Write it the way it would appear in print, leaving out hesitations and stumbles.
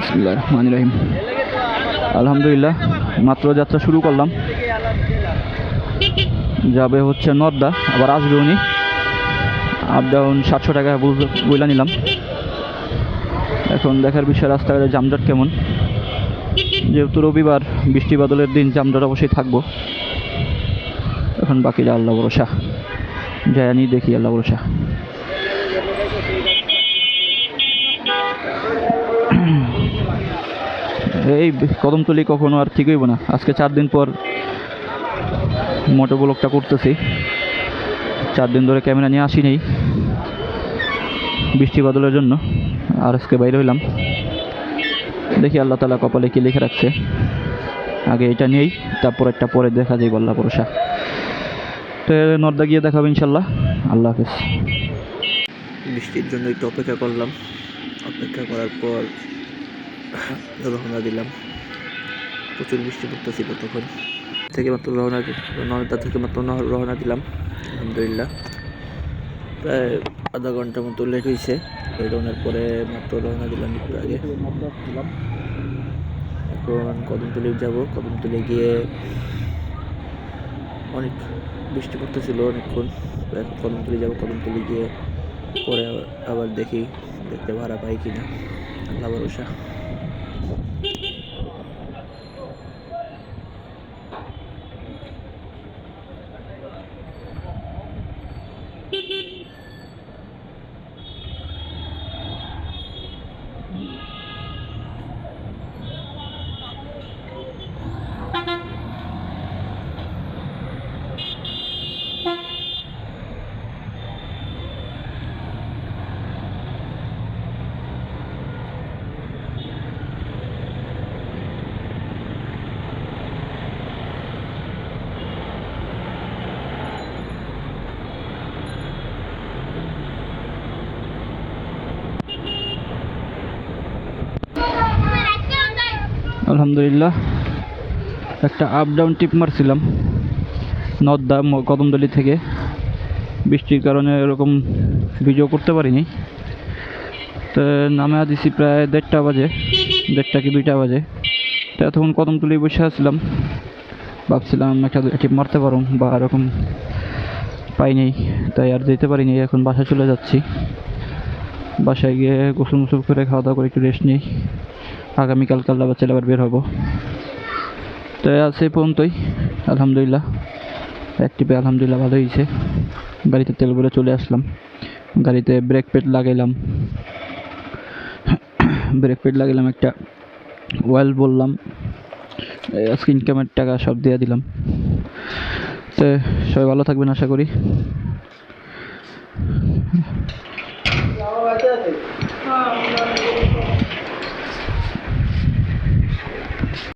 বিসমিল্লাহির রহমানির রহিম। আলহামদুলিল্লাহ, মাত্র যাত্রা শুরু করলাম। যাবে হচ্ছে নর্দা, আবার আসবে উনি। আপ ডাউন 700 টাকা বইলা নিলাম। এখন দেখার বিষয় রাস্তাঘাটে জামজট কেমন। যেহেতু রবিবার, বৃষ্টি বাদলের দিন, জামজট অবশ্যই থাকবো। এখন বাকিটা আল্লাহ ভরসা, জানি দেখি আল্লাহ ভরসা। এই কদমতলি কখনো আর ঠিক হইব না। আজকে 4 দিন পর মোটো ব্লগটা করতেছি। 4 দিন ধরে ক্যামেরা নিয়ে আসি নেই বৃষ্টি বাদলের জন্য, আর আজকে বাইরে হইলাম। দেখি আল্লাহ তাআলা কপালে কি লিখে রাখছে। আগে এটা নিয়েই, তারপর একটা পরে দেখা যাই আল্লাহ ভরসা। তো নর্দা গিয়ে দেখাবো ইনশাল্লাহ। আল্লাহ হাফেজ। বৃষ্টির জন্য একটু অপেক্ষা করলাম। অপেক্ষা করার পর রওনা দিলাম। প্রচুর বৃষ্টি পড়তেছিল তখন। নর্দা থেকে মাত্র রওনা দিলাম। আলহামদুলিল্লাহ প্রায় আধা ঘন্টার মতো লেট হয়েছে। রওনার পরে মাত্র রওনা দিলাম একটু আগে। এখন কদমতলি যাব। কদমতলি গিয়ে অনেক বৃষ্টি পড়তেছিল অনেকক্ষণ। এখন কদমতলি যাব। কদমতলি গিয়ে পরে আবার দেখতে ভাড়া পাই কিনা, আল্লাহ ভরসা। আলহামদুলিল্লাহ একটা আপ ডাউন টিপ মারছিলাম নর্দা কদমতলি থেকে। বৃষ্টির কারণে এরকম ভিডিও করতে পারিনি। তো নামে দিছি প্রায় 1:30 বাজে, 1:30 কি 2টা বাজে। তো তখন কদমতলি বসে আসছিলাম, ভাবছিলাম একটা টিপ মারতে পারো, বা এরকম পাইনি, তাই আর যেতে পারিনি। এখন বাসায় চলে যাচ্ছি। বাসায় গিয়ে গোসল মোসল করে খাওয়া দাওয়া করে একটু রেস্ট নিই। আগামীকালকে আল্লাহ বাচ্চা আবার বের হবো। তো আজ এই পর্যন্তই। আলহামদুলিল্লাহ এক টিপে আলহামদুলিল্লাহ ভালো হয়েছে। গাড়িতে তেল ভরে চলে আসলাম। গাড়িতে ব্রেক প্যাড লাগাইলাম। একটা ওয়েল বললাম, আজকে ইনকামের টাকা সব দিয়ে দিলাম। তো সবাই ভালো থাকবেন আশা করি।